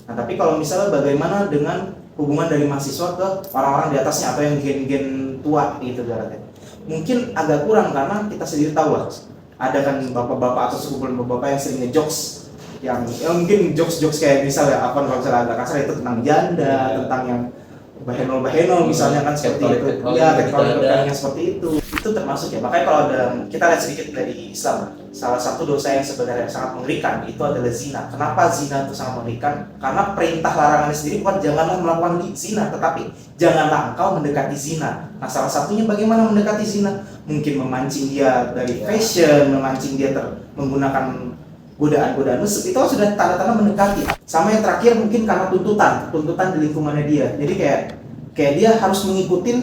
Nah tapi kalau misalnya bagaimana dengan hubungan dari mahasiswa ke orang-orang di atasnya atau yang gen-gen tua gitu berarti mungkin agak kurang karena kita sendiri tahu lah ada kan bapak-bapak atau sekumpulan bapak-bapak yang sering ngejokes yang ya mungkin jokes-jokes kayak misalnya apa kalau misalnya agak kasar itu tentang janda, tentang yang bahenol-bahenol misalnya kan seperti itu. Ya, teknologi yang seperti itu termasuk ya. Makanya kalau ada kita lihat sedikit dari Islam, salah satu dosa yang sebenarnya sangat mengerikan itu adalah zina. Kenapa zina itu sangat mengerikan? Karena perintah larangannya sendiri bukan janganlah melakukan zina, tetapi janganlah engkau mendekati zina. Nah, salah satunya bagaimana mendekati zina? Mungkin memancing dia dari fashion, memancing dia menggunakan godaan-godaan mesum, itu sudah tanda-tanda mendekati. Sama yang terakhir mungkin karena tuntutan di lingkungannya dia. Jadi kayak dia harus mengikuti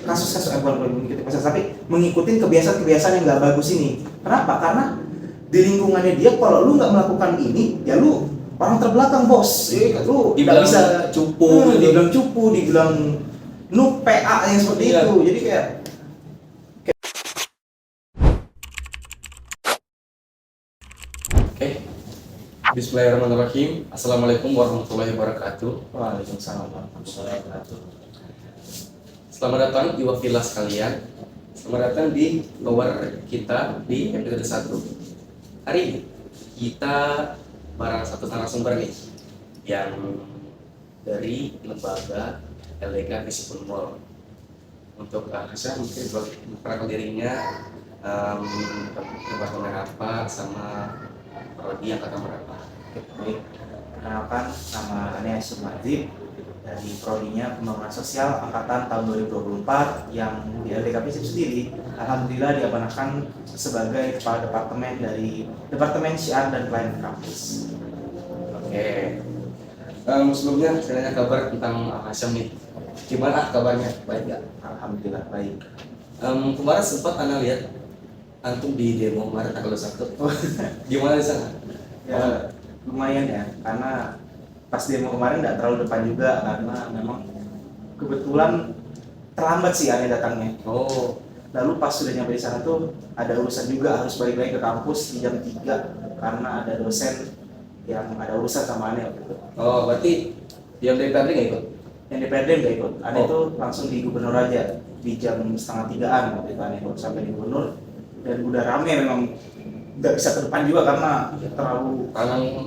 kasus-kasus bukan mengikuti kasus, tapi mengikuti kebiasaan-kebiasaan yang nggak bagus ini. Kenapa? Karena di lingkungannya dia kalau lu nggak melakukan ini, ya lu orang terbelakang bos. Lu nggak bisa dibilang cupu, dibilang noob, PA yang seperti itu. Jadi kayak Bismillahirrahmanirrahim. Assalamualaikum warahmatullahi wabarakatuh. Waalaikumsalam warahmatullahi wabarakatuh. Selamat datang di Wafila sekalian. Selamat datang di tower kita di episode 1. Hari ini kita bareng satu narasumber nih yang dari lembaga LDK Visipun Mall. Untuk Hasya mungkin perkenalkan dirinya, departemen apa sama prodi angkatan berapa? Baik, kenalkan nama Ania Sumardi dari prodinya Pembangunan Sosial angkatan tahun 2024 yang di LDK Visip sendiri alhamdulillah diamanahkan sebagai kepala departemen dari Departemen Syiar dan Pelayanan Kampus. Oke. Sebelumnya saya tanya kabar tentang Hasyam nih. Gimana kabarnya? Baik nggak? Alhamdulillah baik. Kemarin sempat Ana lihat antum di demo kemarin tanggal 1. Gimana di sana? Ya lumayan ya, karena pas demo kemarin nggak terlalu depan juga karena memang kebetulan terlambat sih aneh datangnya. Oh. Lalu pas sudah nyampe di sana tuh ada urusan juga harus balik lagi ke kampus di jam 3 karena ada dosen yang ada urusan sama aneh waktu itu. Oh, berarti yang dari PRD nggak ikut? Yang DPRD nggak ikut, aneh itu langsung di gubernur aja di jam 2:30 waktu itu aneh ikut sampai di gubernur dan udah rame memang nggak bisa ke depan juga karena terlalu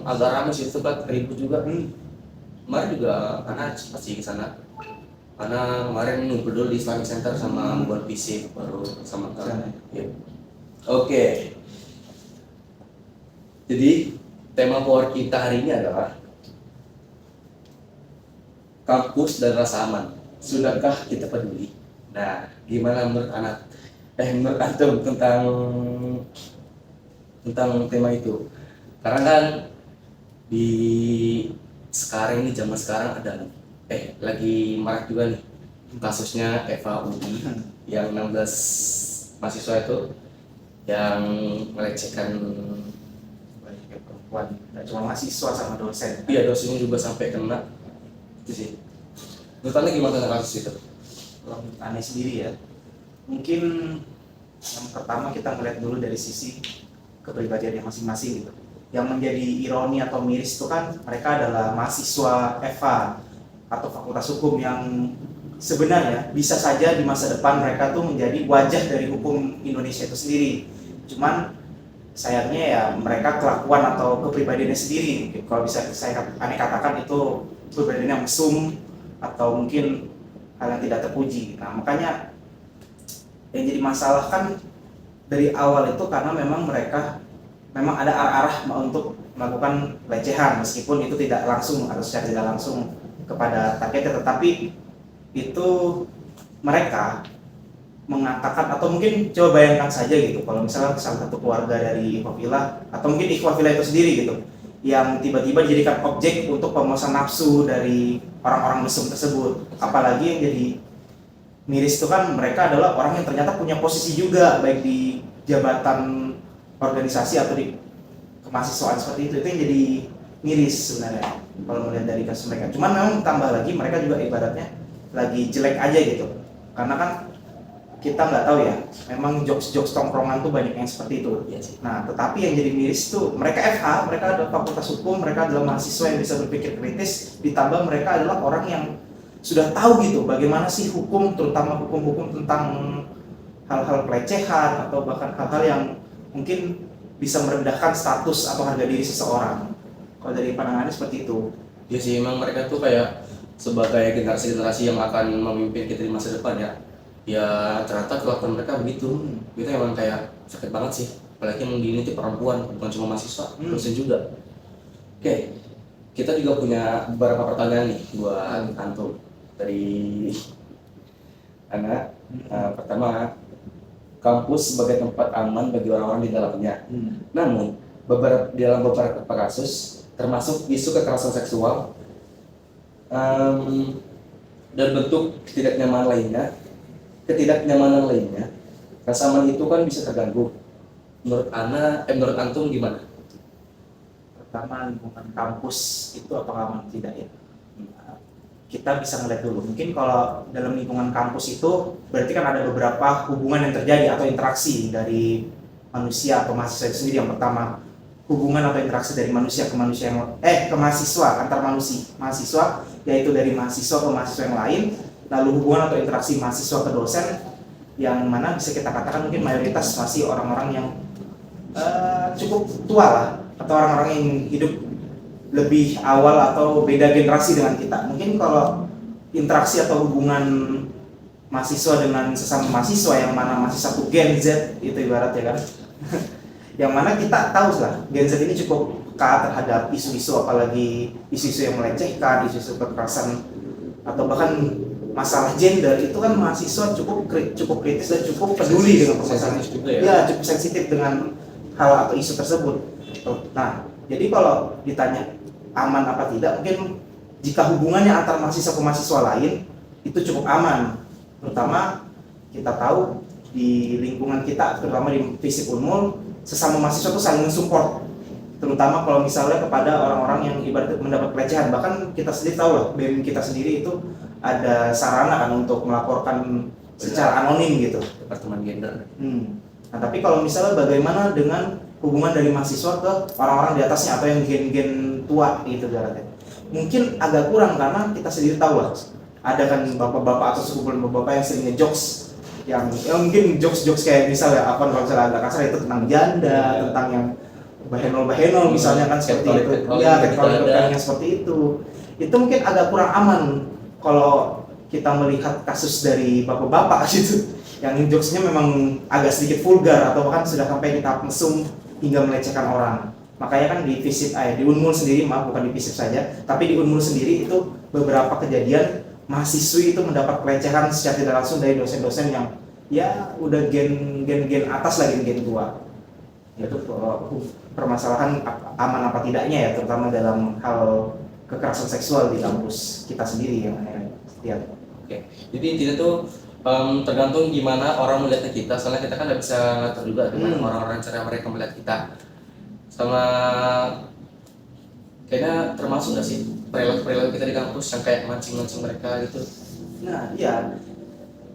agak ramai sih itu kan ribut juga. Kemarin juga karena pasti ke sana. Karena kemarin ngumpul dulu di Islamic Center sama buat PC baru sama kan. Ya. Oke. Jadi tema power kita hari ini adalah kampus dan rasa aman. Sudahkah kita peduli? Nah, gimana menurut menurut antum tentang tema itu? Karena kan di sekarang ini zaman sekarang ada lagi marak juga nih kasusnya Eva UI yang 16 mahasiswa itu yang melecehkan perempuan, nggak cuma mahasiswa sama dosen. Iya, dosennya juga sampai kena. Itu sih. Menurut Anda gimana tentang kasus itu? Kalau aneh sendiri ya, mungkin yang pertama kita melihat dulu dari sisi kepribadiannya masing-masing gitu. Yang menjadi ironi atau miris itu kan mereka adalah mahasiswa EVA atau Fakultas Hukum yang sebenarnya bisa saja di masa depan mereka tuh menjadi wajah dari hukum Indonesia itu sendiri. Cuman sayangnya ya mereka kelakuan atau kepribadiannya sendiri. Kalau bisa saya aneh katakan itu kepribadian yang mesum atau mungkin hal yang tidak terpuji. Nah makanya yang jadi masalah kan dari awal itu karena memang mereka memang ada arah-arah untuk melakukan pelecehan meskipun itu tidak langsung atau secara tidak langsung kepada targetnya, tetapi itu mereka mengatakan atau mungkin coba bayangkan saja gitu kalau misalnya salah satu keluarga dari Ikhwafila atau mungkin Ikhwafila itu sendiri gitu yang tiba-tiba dijadikan objek untuk pemesan nafsu dari orang-orang mesum tersebut. Apalagi yang jadi miris itu kan mereka adalah orang yang ternyata punya posisi juga baik di jabatan organisasi atau di kemahasiswaan seperti itu yang jadi miris sebenarnya kalau melihat dari kasus mereka. Cuman memang tambah lagi mereka juga ibaratnya lagi jelek aja gitu karena kan kita nggak tahu ya, memang jokes-jokes tongkrongan tuh banyak yang seperti itu. Iya sih. Nah, tetapi yang jadi miris tuh mereka FH, mereka adalah fakultas hukum, mereka adalah mahasiswa yang bisa berpikir kritis, ditambah mereka adalah orang yang sudah tahu gitu bagaimana sih hukum, terutama hukum-hukum tentang hal-hal pelecehan atau bahkan hal-hal yang mungkin bisa merendahkan status atau harga diri seseorang. Kalau dari pandangannya seperti itu. Iya sih, emang mereka tuh kayak sebagai generasi-generasi yang akan memimpin kita di masa depan ya. Ya ternyata kelakuan mereka begitu. Itu emang kayak sakit banget sih. Apalagi yang di ini tuh perempuan, bukan cuma mahasiswa, dosen juga. Oke, kita juga punya beberapa pertanyaan nih buat antum dari anak. Pertama, kampus sebagai tempat aman bagi orang-orang di dalamnya. Namun, dalam beberapa kasus, termasuk isu kekerasan seksual dan bentuk ketidaknyamanan lainnya, rasa aman itu kan bisa terganggu. Menurut antum gimana? Pertama, lingkungan kampus itu apakah aman tidak ya? Kita bisa ngeliat dulu. Mungkin kalau dalam lingkungan kampus itu berarti kan ada beberapa hubungan yang terjadi atau interaksi dari manusia atau mahasiswa itu sendiri. Yang pertama, hubungan atau interaksi dari manusia ke manusia ke mahasiswa, antar mahasiswa, yaitu dari mahasiswa ke mahasiswa yang lain. Lalu hubungan atau interaksi mahasiswa ke dosen, yang mana bisa kita katakan mungkin mayoritas masih orang-orang yang cukup tua lah, atau orang-orang yang hidup lebih awal atau beda generasi dengan kita. Mungkin kalau interaksi atau hubungan mahasiswa dengan sesama mahasiswa yang mana masih satu Gen Z itu ibaratnya kan yang mana kita tahu lah Gen Z ini cukup peka terhadap isu-isu, apalagi isu-isu yang melecehkan, isu-isu kekerasan atau bahkan masalah gender. Itu kan mahasiswa cukup kritis dan cukup peduli dengan permasalahan itu juga ya? Ya, cukup sensitif dengan hal atau isu tersebut. Nah, jadi kalau ditanya aman apa tidak, mungkin jika hubungannya antar mahasiswa ke mahasiswa lain itu cukup aman. Terutama kita tahu di lingkungan kita, terutama di FISIP Unmul, sesama mahasiswa itu saling mensupport. Terutama kalau misalnya kepada orang-orang yang ibarat mendapat pelecehan. Bahkan kita sendiri tahu lah, BEM kita sendiri itu ada sarana kan untuk melaporkan secara anonim gitu. Departemen gender. Nah, tapi kalau misalnya bagaimana dengan hubungan dari mahasiswa ke orang-orang di atasnya atau yang gen-gen tua gitu ibaratnya, mungkin agak kurang karena kita sendiri tahu lah ada kan bapak-bapak atau sekumpulan bapak-bapak yang sering ngejokes yang mungkin jokes-jokes kayak misalnya apa kalau misalnya agak kasar itu tentang janda, tentang yang bahenol misalnya kan seperti itu ya, catcalling yang seperti itu mungkin agak kurang aman kalau kita melihat kasus dari bapak-bapak gitu yang jokesnya memang agak sedikit vulgar atau bahkan sudah sampai di tahap mesum hingga melecehkan orang. Makanya kan di di Unmul sendiri, maaf bukan di FISIP saja, tapi di Unmul sendiri itu beberapa kejadian mahasiswi itu mendapat pelecehan secara tidak langsung dari dosen-dosen yang ya udah gen atas lagi, gen tua. Itu permasalahan aman apa tidaknya ya, terutama dalam hal kekerasan seksual di kampus kita sendiri yang lihat. Oke, jadi intinya tuh tergantung gimana orang melihat kita, soalnya kita kan nggak bisa ngatur juga dengan orang-orang cara mereka melihat kita. Sama kayaknya termasuk nggak sih perilaku kita di kampus yang kayak mancing mereka gitu. Nah iya,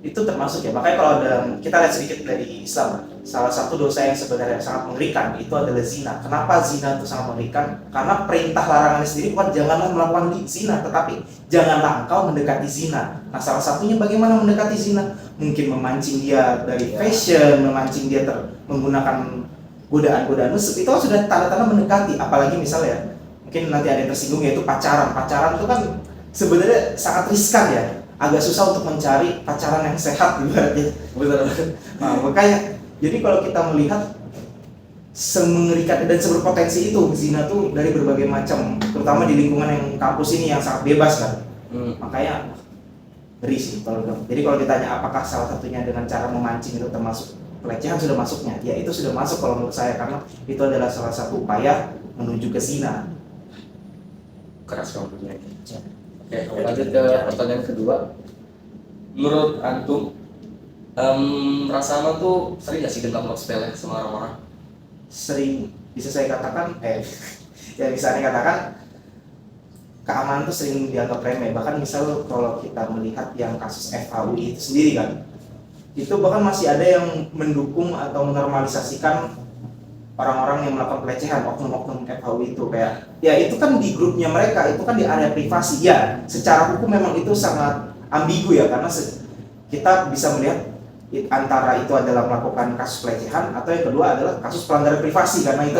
itu termasuk ya. Makanya kalau kita lihat sedikit dari Islam, salah satu dosa yang sebenarnya sangat mengerikan itu adalah zina. Kenapa zina itu sangat mengerikan? Karena perintah larangannya sendiri bukan janganlah melakukan zina, tetapi janganlah engkau mendekati zina. Nah, salah satunya bagaimana mendekati zina? Mungkin memancing dia dari fashion, memancing dia menggunakan godaan-godaan mesum, itu sudah tanda-tanda mendekati. Apalagi misalnya mungkin nanti ada yang tersinggung, yaitu pacaran itu kan sebenarnya sangat riskan ya, agak susah untuk mencari pacaran yang sehat ibaratnya. Benar. Nah, makanya jadi kalau kita melihat semengerikan dan seberpotensi itu zina tuh dari berbagai macam, terutama di lingkungan yang kampus ini yang sangat bebas kan. Makanya ngeri sih kalau. Jadi kalau ditanya apakah salah satunya dengan cara memancing itu termasuk pelecehan, sudah masuknya. Ya itu sudah masuk kalau menurut saya, karena itu adalah salah satu upaya menuju ke zina. Keras kampusnya. Oke, lanjut ke pertanyaan kedua. Menurut antum, rasa aman tuh sering gak sih dianggap sepele sama orang-orang? Sering, bisa saya katakan, ya bisa saya katakan keamanan tuh sering dianggap remeh. Bahkan misal kalau kita melihat yang kasus FHUI itu sendiri kan, itu bahkan masih ada yang mendukung atau menormalisasikan orang-orang yang melakukan pelecehan, oknum-oknum FHU itu. Kayak ya itu kan di grupnya mereka, itu kan di area privasi ya, secara hukum memang itu sangat ambigu ya, karena kita bisa melihat antara itu adalah melakukan kasus pelecehan atau yang kedua adalah kasus pelanggaran privasi, karena itu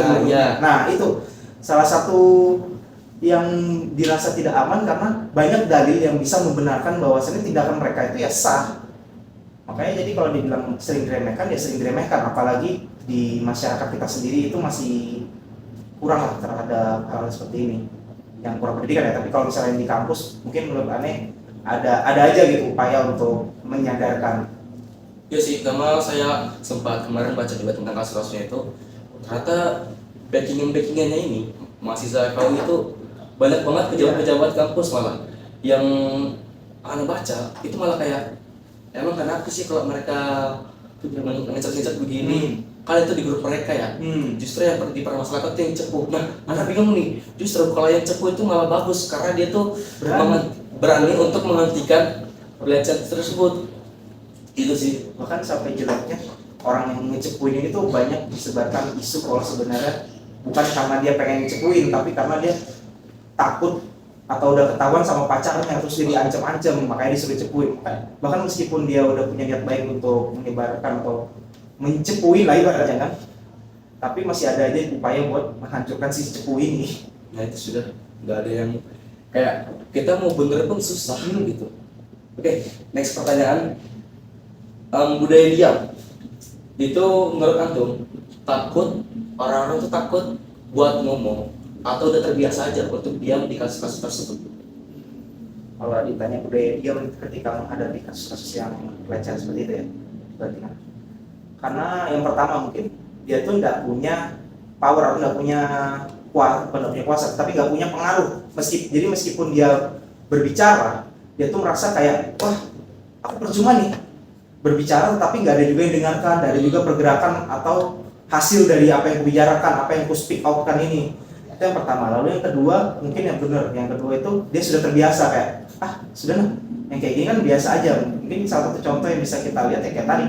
nah itu salah satu yang dirasa tidak aman karena banyak dalil yang bisa membenarkan bahwasannya tindakan mereka itu ya sah. Makanya jadi kalau dibilang sering diremehkan ya sering diremehkan, apalagi di masyarakat kita sendiri itu masih kurang lah terhadap hal seperti ini, yang kurang pendidikan ya. Tapi kalau misalnya di kampus mungkin menurut aneh ada aja gitu upaya untuk menyadarkan. Ya sih, karena saya sempat kemarin baca juga tentang kasus-kasusnya itu, ternyata backingannya ini mahasiswa kau itu banyak banget pejabat-pejabat kampus malah yang aneh baca itu malah kayak emang kenapa sih kalau mereka ngecek-ngecek begini kan itu di grup mereka ya, justru yang dipermasalahkan itu yang cepu. Nah, anak bingung nih, justru kalau yang cepu itu malah bagus karena dia tuh berani untuk menghentikan pelecehan tersebut. Itu sih. Bahkan sampai jeleknya orang yang ngecepuin ini tuh banyak disebarkan isu kalau sebenarnya bukan karena dia pengen ngecepuin, tapi karena dia takut atau udah ketahuan sama pacarnya terus dia diancam-ancam makanya disuruh cepuin. Bahkan meskipun dia udah punya niat baik untuk menyebarkan atau mencepuin lah ibaratnya kan, tapi masih ada aja upaya buat menghancurkan si cepu ini. Nah itu sudah nggak ada yang kayak kita mau bener pun susah gitu. Oke, next pertanyaan. Budaya diam itu menurut antum takut, orang-orang tuh takut buat ngomong atau udah terbiasa aja untuk diam di kasus-kasus tersebut? Kalau ditanya budaya diam ketika menghadapi kasus-kasus yang pelecehan seperti itu ya, berarti kan? Karena yang pertama mungkin dia tuh nggak punya power atau nggak punya kuasa, tapi nggak punya pengaruh. Jadi meskipun dia berbicara, dia tuh merasa kayak wah aku percuma nih berbicara, tapi nggak ada juga yang dengarkan, nggak ada juga pergerakan atau hasil dari apa yang kubicarakan, apa yang ku speak out kan ini. Itu yang pertama. Lalu yang kedua mungkin yang benar, yang kedua itu dia sudah terbiasa kayak sudah nah yang kayak gini kan biasa aja. Mungkin salah satu contoh yang bisa kita lihat ya kayak tadi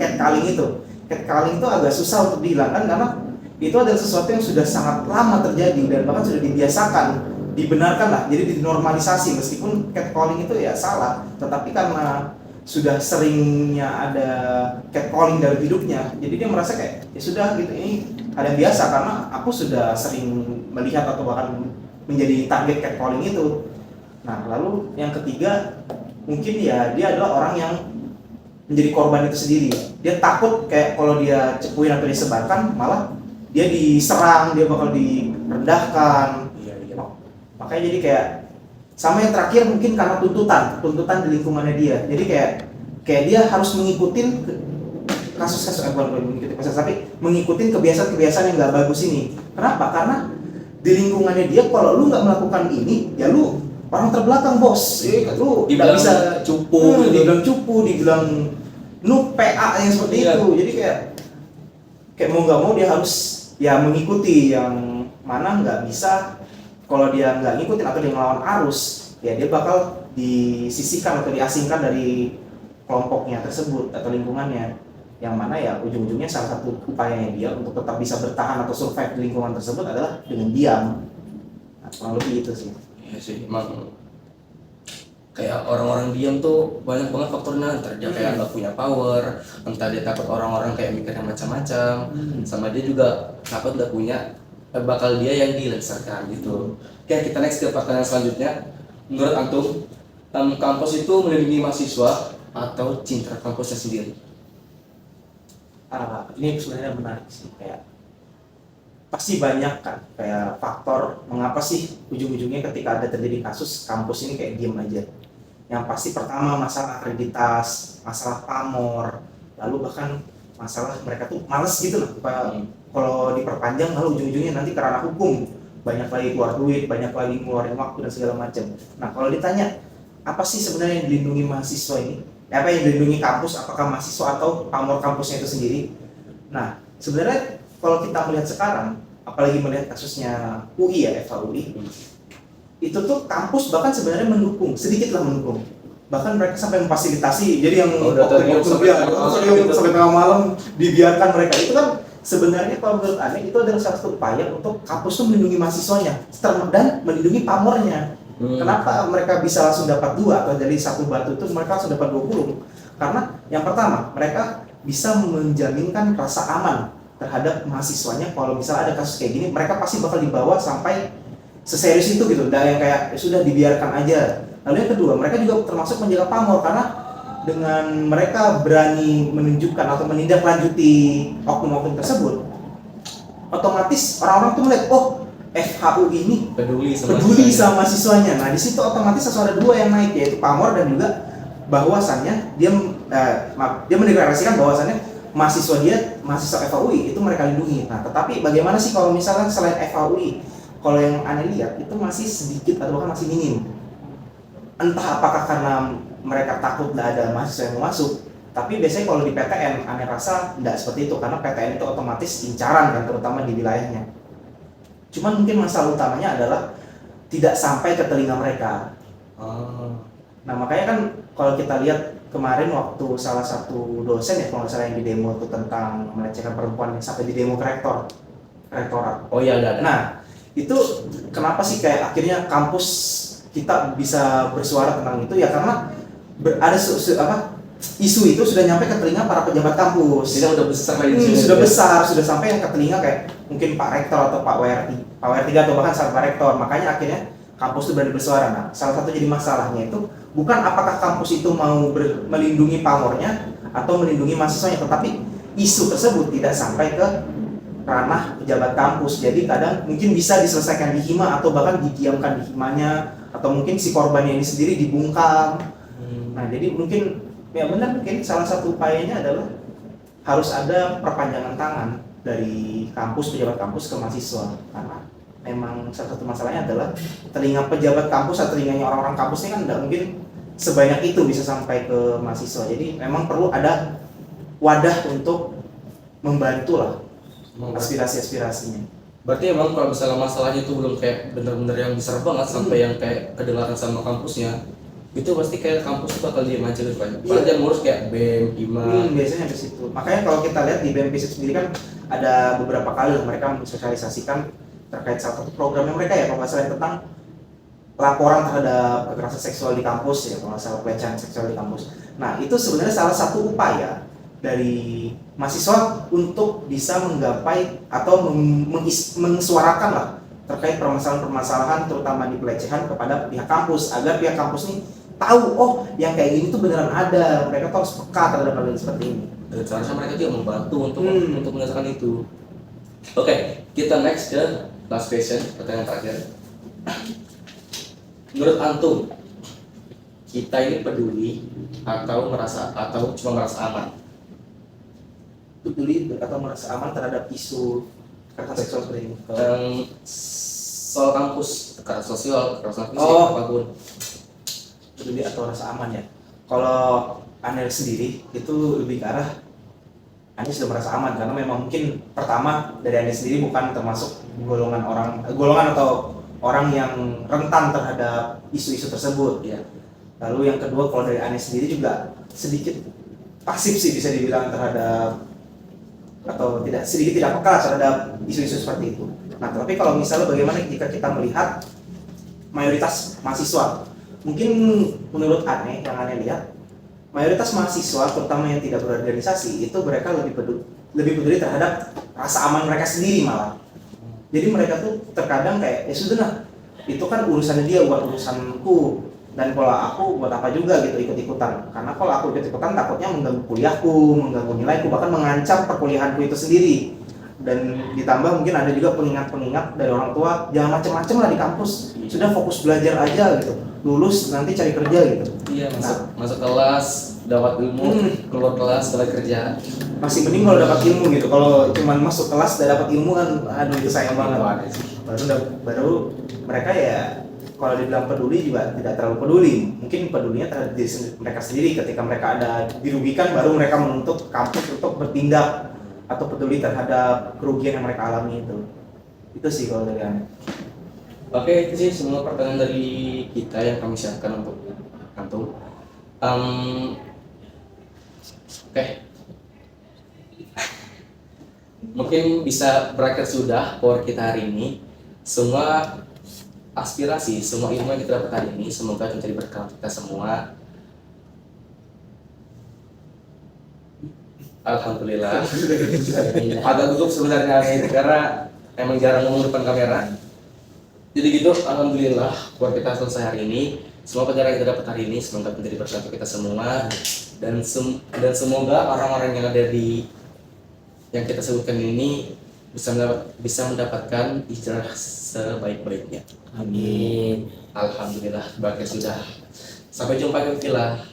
catcalling itu. Catcalling itu agak susah untuk dihilangkan karena itu adalah sesuatu yang sudah sangat lama terjadi dan bahkan sudah dibiasakan, dibenarkan lah, jadi dinormalisasi. Meskipun catcalling itu ya salah, tetapi karena sudah seringnya ada catcalling dalam hidupnya, jadi dia merasa kayak ya sudah gitu, ini ada yang biasa karena aku sudah sering melihat atau bahkan menjadi target catcalling itu. Nah lalu yang ketiga mungkin ya dia adalah orang yang menjadi korban itu sendiri. Dia takut kayak kalau dia cepuin atau disebarkan malah dia diserang, dia bakal direndahkan. Makanya jadi kayak sama yang terakhir mungkin karena tuntutan di lingkungannya dia. Jadi kayak dia harus mengikuti kasus-kasus tapi mengikuti kebiasaan-kebiasaan yang nggak bagus ini. Kenapa? Karena di lingkungannya dia kalau lu nggak melakukan ini, ya lu orang terbelakang bos. Lu nggak bisa cupu, dibilang cupu, dibilang noob, PA yang seperti itu. Jadi kayak mau nggak mau dia harus ya mengikuti, yang mana nggak bisa. Kalau dia nggak ngikutin atau dia ngelawan arus, ya dia bakal disisihkan atau diasingkan dari kelompoknya tersebut atau lingkungannya. Yang mana ya ujung-ujungnya salah satu upayanya dia untuk tetap bisa bertahan atau survive di lingkungan tersebut adalah dengan diam. Nah, kurang lebih itu sih. Iya sih, emang kayak orang-orang diam tuh banyak banget faktornya. Entah dia kayak nggak punya power, entah dia takut orang-orang kayak mikirnya macam-macam, sama dia juga takut nggak punya bakal dia yang dilengsarkan gitu. Oke, kita next ke pertanyaan selanjutnya. Menurut antum, kampus itu melindungi mahasiswa atau cinta kampusnya sendiri? Ini sebenarnya menarik sih, kayak pasti banyak kan kayak faktor mengapa sih ujung-ujungnya ketika ada terjadi kasus kampus ini kayak diem aja. Yang pasti pertama masalah akreditas, masalah pamor, lalu bahkan masalah mereka tuh males gitu lah kalau diperpanjang, lalu ujung-ujungnya nanti karena hukum banyak lagi keluar duit, banyak lagi ngeluarin waktu dan segala macam. Nah kalau ditanya apa sih sebenarnya yang dilindungi mahasiswa ini, apa yang dilindungi kampus, apakah mahasiswa atau pamor kampusnya itu sendiri? Nah sebenarnya kalau kita melihat sekarang, apalagi melihat kasusnya UI ya, FHUI, itu tuh kampus bahkan sebenarnya mendukung, sedikitlah mendukung. bahkan mereka sampai memfasilitasi, jadi yang Oh, udah oknum sampai tengah malam gitu. sampai tengah malam dibiarkan mereka. Itu kan sebenarnya kalau menurut Ane itu adalah salah satu upaya untuk kampus tuh melindungi mahasiswanya dan melindungi pamornya. Kenapa mereka bisa langsung dapat 2 atau dari satu batu itu mereka langsung dapat 2 burung? Karena yang pertama, mereka bisa menjaminkan rasa aman terhadap mahasiswanya. Kalau misalnya ada kasus kayak gini, mereka pasti bakal dibawa sampai seserius itu gitu. Dan yang kayak ya sudah dibiarkan aja. Lalu yang kedua, mereka juga termasuk menjaga pamor karena dengan mereka berani menunjukkan atau menindaklanjuti oknum-oknum tersebut, otomatis orang-orang tuh melihat, oh FHU ini peduli peduli sama mahasiswanya. Nah di situ otomatis langsung ada 2 yang naik, yaitu pamor dan juga bahwasannya dia mendeklarasikan bahwasannya mahasiswa FHUI itu mereka lindungi. Nah tetapi bagaimana sih kalau misalnya selain FHUI, kalau yang Anda lihat itu masih sedikit atau bahkan masih minim. Entah apakah karena mereka takut tidak ada mahasiswa yang mau masuk, tapi biasanya kalau di PTN Anda rasa tidak seperti itu karena PTN itu otomatis incaran kan, terutama di wilayahnya. Cuman mungkin masalah utamanya adalah tidak sampai ke telinga mereka. Nah makanya kan kalau kita lihat kemarin waktu salah satu dosen ya kalau nggak salah yang di demo itu tentang melecehkan perempuan yang sampai di demo ke rektorat. Oh iya ada. Nah itu kenapa sih kayak akhirnya kampus kita bisa bersuara tentang itu ya karena ada isu itu sudah nyampe ke telinga para pejabat kampus. Tidak udah besar Sudah besar, sudah sampai yang ke telinga kayak mungkin Pak Rektor atau Pak WR3 atau bahkan sang Pak Rektor. Makanya akhirnya kampus itu berani bersuara. Nah, salah satu jadi masalahnya itu bukan apakah kampus itu mau melindungi pamornya atau melindungi mahasiswanya, tetapi isu tersebut tidak sampai ke ranah pejabat kampus. Jadi kadang mungkin bisa diselesaikan di hima atau bahkan didiamkan di himanya, atau mungkin si korbannya ini sendiri dibungkam. Nah, jadi mungkin ya benar, mungkin salah satu upayanya adalah harus ada perpanjangan tangan dari pejabat kampus ke mahasiswa, karena memang salah satu masalahnya adalah telinga pejabat kampus atau telinganya orang-orang kampus ini kan tidak mungkin sebanyak itu bisa sampai ke mahasiswa. Jadi memang perlu ada wadah untuk membantu lah aspirasi-aspirasinya. Berarti emang kalau misalnya masalahnya itu belum kayak bener-bener yang besar banget sampai yang kayak kedengaran sama kampusnya, itu pasti kayak kampus itu bakal diem aja gitu kan. Padahal yang ngurus kayak BEM, IMA. Biasanya di situ. Makanya kalau kita lihat di BEM Fisip sendiri kan ada beberapa kali mereka mensosialisasikan terkait salah satu programnya mereka ya kalau nggak salah tentang laporan terhadap kekerasan seksual di kampus ya, kalau nggak salah pelecehan seksual di kampus. Nah itu sebenarnya salah satu upaya dari mahasiswa untuk bisa menggapai atau mensuarakan lah terkait permasalahan-permasalahan terutama di pelecehan kepada pihak kampus, agar pihak kampus ini tahu, oh yang kayak gini tuh beneran ada, mereka tuh harus peka terhadap hal yang seperti ini. Dan seharusnya mereka juga membantu untuk menyelesaikan itu. Oke, kita next ke last question, pertanyaan terakhir. Menurut antum, kita ini peduli atau cuma merasa aman? Peduli atau merasa aman terhadap isu kekerasan seksual seperti ini? Soal kampus, kekerasan sosial, kekerasan fisik, apapun. Peduli atau rasa aman ya? Kalau Anel sendiri itu lebih ke arah Anda sudah merasa aman karena memang mungkin pertama dari Anda sendiri bukan termasuk golongan atau orang yang rentan terhadap isu-isu tersebut ya. Lalu yang kedua kalau dari Anda sendiri juga sedikit pasif sih bisa dibilang terhadap atau sedikit tidak peka terhadap isu-isu seperti itu. Nah, tapi kalau misalnya bagaimana jika kita melihat mayoritas mahasiswa, mungkin menurut Ane yang Ane lihat mayoritas mahasiswa terutama yang tidak berorganisasi itu mereka lebih peduli terhadap rasa aman mereka sendiri malah. Jadi mereka tuh terkadang kayak ya sudah lah, itu kan urusannya dia, bukan urusanku, dan kalau aku buat apa juga gitu ikut-ikutan, karena kalau aku ikut-ikutan takutnya mengganggu kuliahku, mengganggu nilaiku, bahkan mengancam perkuliahanku itu sendiri. Dan ditambah mungkin ada juga pengingat-pengingat dari orang tua, jangan macem-macem lah di kampus, sudah fokus belajar aja gitu, lulus nanti cari kerja gitu. Iya, masuk kelas dapat ilmu, keluar kelas dapat kerja. Masih mending kalau dapat ilmu gitu, kalau cuman masuk kelas dan dapat ilmu kan aduh itu sayang banget. Baru mereka ya kalau dibilang peduli juga tidak terlalu peduli, mungkin pedulinya terhadap diri mereka sendiri. Ketika mereka ada dirugikan baru mereka menuntut kampus untuk bertindak atau peduli terhadap kerugian yang mereka alami itu sih kalau dari Anda. Oke, itu sih semua pertanyaan dari kita yang kami siapkan untuk antum. Oke, mungkin bisa berakhir sudah power kita hari ini. Semua aspirasi, semua ilmu yang kita dapat hari ini semoga menjadi berkah untuk kita semua. Alhamdulillah. Agak gugup sebenarnya ini karena emang jarang ngomong depan kamera. Jadi gitu, alhamdulillah power kita selesai hari ini. Semua pelajaran yang kita dapat hari ini semoga menjadi berkah untuk kita semua, dan semoga orang-orang yang ada di yang kita sebutkan ini bisa mendapatkan ijazah sebaik-baiknya. Amin. Alhamdulillah, berakhir sudah. Sampai jumpa di villa.